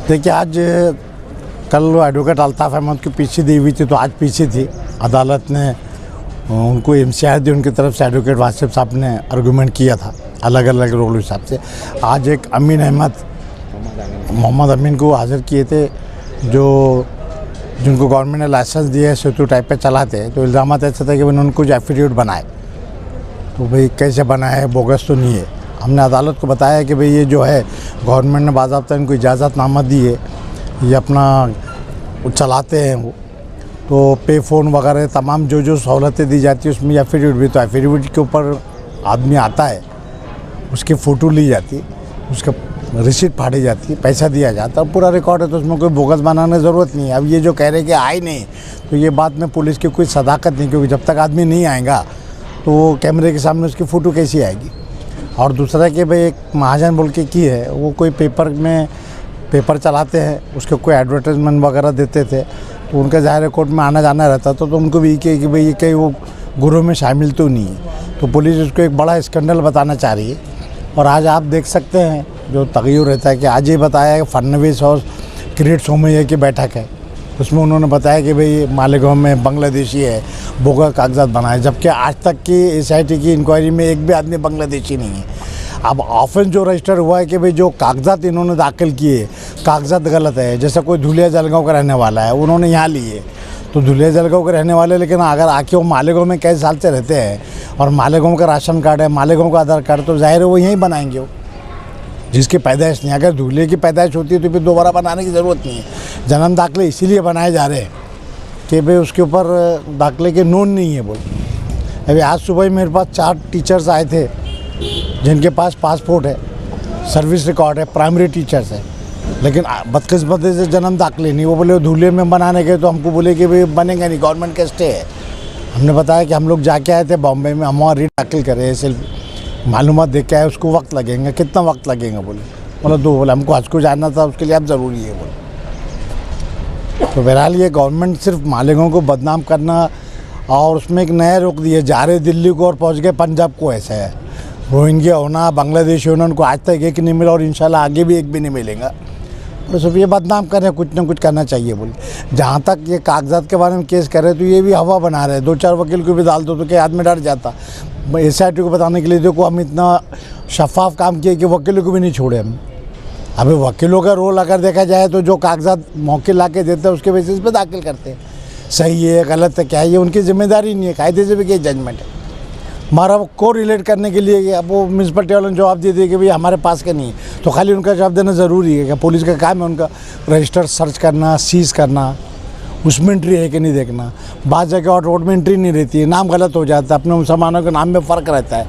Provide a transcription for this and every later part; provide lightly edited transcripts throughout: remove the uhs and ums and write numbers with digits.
देखिए, आज कल एडवोकेट अल्ताफ़ अहमद की पीछे दी हुई थी, तो आज पीछे थी। अदालत ने उनको MCR दी, उनकी तरफ से एडवोकेट वासिफ साहब ने आर्गूमेंट किया था अलग अलग रोल हिसाब से। आज एक मोहम्मद अमीन को हाजिर किए थे, जिनको गवर्नमेंट ने लाइसेंस दिया है सेतु टाइप पे चलाते हैं। तो इल्ज़ाम ऐसे थे कि उन्होंने कुछ एफिडेविट बनाए, तो भाई कैसे बनाए, बोगस तो नहीं है। हमने अदालत को बताया कि भाई ये जो है गवर्नमेंट ने बाज़ाब्ता इनको इजाज़तनामा दी है, ये अपना चलाते हैं वो, तो पे फ़ोन वगैरह तमाम जो सहूलतें दी जाती है उसमें एफिडेविट भी, तो एफिडेविट के ऊपर आदमी आता है, उसकी फ़ोटो ली जाती है, उसका रिसीट फाड़ी जाती है, पैसा दिया जाता है, पूरा रिकॉर्ड है, तो उसमें कोई बोगस बनाने की ज़रूरत नहीं है। अब ये जो कह रहे हैं कि आए नहीं, तो ये बात में पुलिस की कोई सदाकत नहीं, क्योंकि जब तक आदमी नहीं आएगा तो वो कैमरे के सामने उसकी फ़ोटो कैसी आएगी। और दूसरा कि भाई एक महाजन बोल के की है, वो कोई पेपर चलाते हैं, उसके कोई एडवर्टाइजमेंट वगैरह देते थे, तो उनका ज़ाहिर कोर्ट में आना जाना रहता था, तो उनको भी कि भाई ये कहीं वो गुरों में शामिल तो नहीं है। तो पुलिस उसको एक बड़ा स्कैंडल बताना चाह रही है। और आज आप देख सकते हैं जो तगय्युर रहता है कि आज ये बताया कि फडणवीस और किरीट सोमैया की बैठक है, उसमें उन्होंने बताया कि भाई मालेगांव में बांग्लादेशी है, बोगस कागजात बनाए, जबकि आज तक की SIT की इंक्वायरी में एक भी आदमी बांग्लादेशी नहीं है। अब ऑफेंस जो रजिस्टर हुआ है कि भाई जो कागजात इन्होंने दाखिल किए, कागजात गलत है। जैसे कोई धुलिया जलगांव का रहने वाला है, उन्होंने यहाँ लिए, तो धुलिया जलगांव के रहने वाले, लेकिन अगर आके वो मालेगांव में कई साल से रहते हैं और मालेगांव का राशन कार्ड है, मालेगांव का आधार कार्ड, तो जाहिर है वो यहीं बनाएंगे। वो जिसकी पैदाइश नहीं, अगर धुलिया की पैदाइश होती है तो फिर दोबारा बनाने की ज़रूरत नहीं है। जन्म दाखिले इसीलिए बनाए जा रहे हैं कि भाई उसके ऊपर दाखिले के नोन नहीं है बोल। अभी आज सुबह ही मेरे पास 4 टीचर्स आए थे जिनके पास पासपोर्ट है, सर्विस रिकॉर्ड है, प्राइमरी टीचर्स है, लेकिन बदकिस्मती से जन्म दाखिले नहीं। वो बोले धुलिया में बनाने गए, तो हमको बोले कि भाई बनेगा नहीं, गवर्नमेंट का स्टे है। हमने बताया कि हम लोग जाके आए थे बॉम्बे में, हम वहाँ रीट दाखिल करे, सिर्फ मालूमात देख के आए, उसको वक्त लगेगा। कितना वक्त लगेगा बोले 2। बोले हमको हज को जाना था, उसके लिए अब ज़रूरी है बोले। तो बहरहाल ये गवर्नमेंट सिर्फ मालेगांव को बदनाम करना, और उसमें एक नया रोक दिए, जा रहे दिल्ली को और पहुँच गए पंजाब को। ऐसा है, रोहिंग्या होना, बांग्लादेशी होना, उनको आज तक एक नहीं मिला और इंशाल्लाह आगे भी एक भी नहीं मिलेगा। तो सब ये बदनाम कर रहे हैं, कुछ ना कुछ करना चाहिए बोले। जहाँ तक ये कागजात के बारे में केस कर रहे हैं, तो ये भी हवा बना रहे हैं। 2-4 वकील को भी डाल दो तो क्या आदमी डर जाता। SIT को बताने के लिए देखो हम इतना शफाफ काम किए कि वकीलों को भी नहीं छोड़े हम। अभी वकीलों का रोल अगर देखा जाए तो जो कागजात मौके ला के देते हैं उसके बेसिस पे दाखिल करते हैं, सही है गलत है क्या है, ये उनकी जिम्मेदारी नहीं है। कायदे से भी क्या जजमेंट है हमारा को रिलेट करने के लिए। अब वो म्यूनसिपलिटी वालों ने जवाब दे दिए कि भाई हमारे पास का नहीं है, तो खाली उनका जवाब देना ज़रूरी है क्या? पुलिस का काम है उनका रजिस्टर सर्च करना, सीज़ करना, उसमें एंट्री है कि नहीं देखना। बाज़ जगह और रोड में एंट्री नहीं रहती है, नाम गलत हो जाता है, अपने मुसलमानों के नाम में फ़र्क रहता है,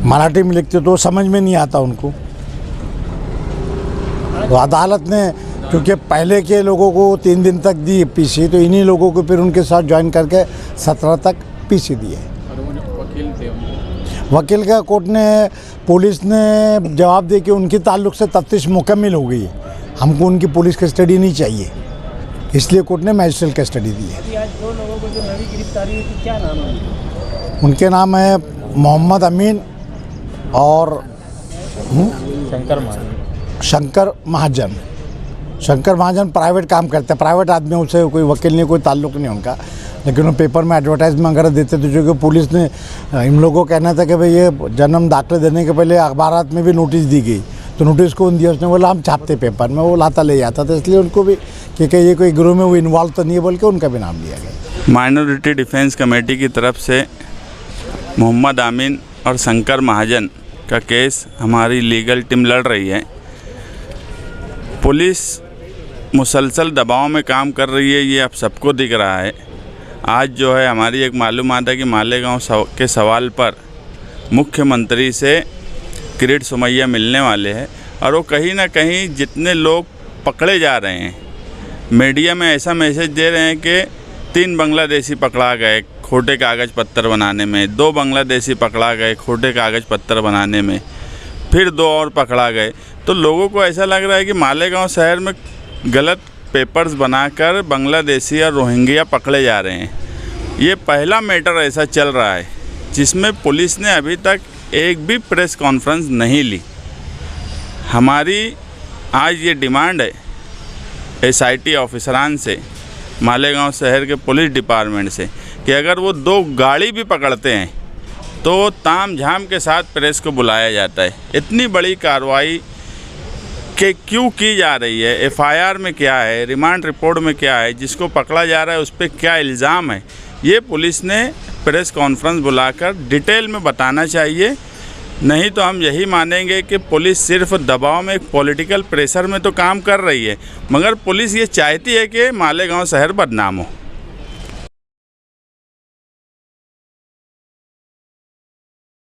मराठी में लिखते तो समझ में नहीं आता उनको। तो अदालत ने क्योंकि पहले के लोगों को 3 दिन तक दी PC, तो इन्हीं लोगों को फिर उनके साथ ज्वाइन करके 17 तक PC दी है। वकील का कोर्ट ने, पुलिस ने जवाब दे कि उनके ताल्लुक से तफ्तीश मुकम्मल हो गई है, हमको उनकी पुलिस कस्टडी नहीं चाहिए, इसलिए कोर्ट ने मैजिस्ट्रेट कस्टडी दी है। आज 2 लोगों को जो नई गिरफ्तारी हुई थी, क्या नाम है उनके? नाम है मोहम्मद अमीन और शंकर महाजन। शंकर महाजन प्राइवेट काम करते हैं, प्राइवेट आदमी, उनसे कोई वकील नहीं, कोई ताल्लुक नहीं उनका, लेकिन वो पेपर में एडवर्टाइजमेंट वगैरह देते थे। जो कि पुलिस ने, इन लोगों को कहना था कि भाई ये जन्म दाखिले देने के पहले अखबारात में भी नोटिस दी गई, तो नोटिस कौन दिया? उसने बोला हम छापते पेपर में, वो लाता ले जाता था, इसलिए उनको भी कि ये कोई गिरोह में वो इन्वॉल्व तो नहीं है बोल के उनका भी नाम लिया गया। माइनॉरिटी डिफेंस कमेटी की तरफ से मोहम्मद अमीन और शंकर महाजन का केस हमारी लीगल टीम लड़ रही है। पुलिस मुसलसल दबाव में काम कर रही है, ये अब सबको दिख रहा है। आज जो है हमारी एक मालूमात है कि मालेगांव के सवाल पर मुख्यमंत्री से किरीट सोमैया मिलने वाले हैं, और वो कहीं ना कहीं जितने लोग पकड़े जा रहे हैं, मीडिया में ऐसा मैसेज दे रहे हैं कि 3 बांग्लादेशी पकड़ा गए खोटे कागज़ पत्तर बनाने में, 2 बांग्लादेशी पकड़ा गए खोटे कागज़ पत्तर बनाने में, फिर 2 और पकड़ा गए। तो लोगों को ऐसा लग रहा है कि मालेगांव शहर में गलत पेपर्स बनाकर बांग्लादेशी और रोहिंग्या पकड़े जा रहे हैं। ये पहला मैटर ऐसा चल रहा है जिसमें पुलिस ने अभी तक एक भी प्रेस कॉन्फ्रेंस नहीं ली। हमारी आज ये डिमांड है SIT ऑफिसरान से, मालेगांव शहर के पुलिस डिपार्टमेंट से कि अगर वो 2 गाड़ी भी पकड़ते हैं तो ताम झाम के साथ प्रेस को बुलाया जाता है। इतनी बड़ी कार्रवाई कि क्यों की जा रही है, FIR में क्या है, रिमांड रिपोर्ट में क्या है, जिसको पकड़ा जा रहा है उस पर क्या इल्ज़ाम है, ये पुलिस ने प्रेस कॉन्फ्रेंस बुलाकर डिटेल में बताना चाहिए। नहीं तो हम यही मानेंगे कि पुलिस सिर्फ दबाव में, एक पॉलिटिकल प्रेशर में तो काम कर रही है, मगर पुलिस ये चाहती है कि मालेगांव शहर बदनाम हो।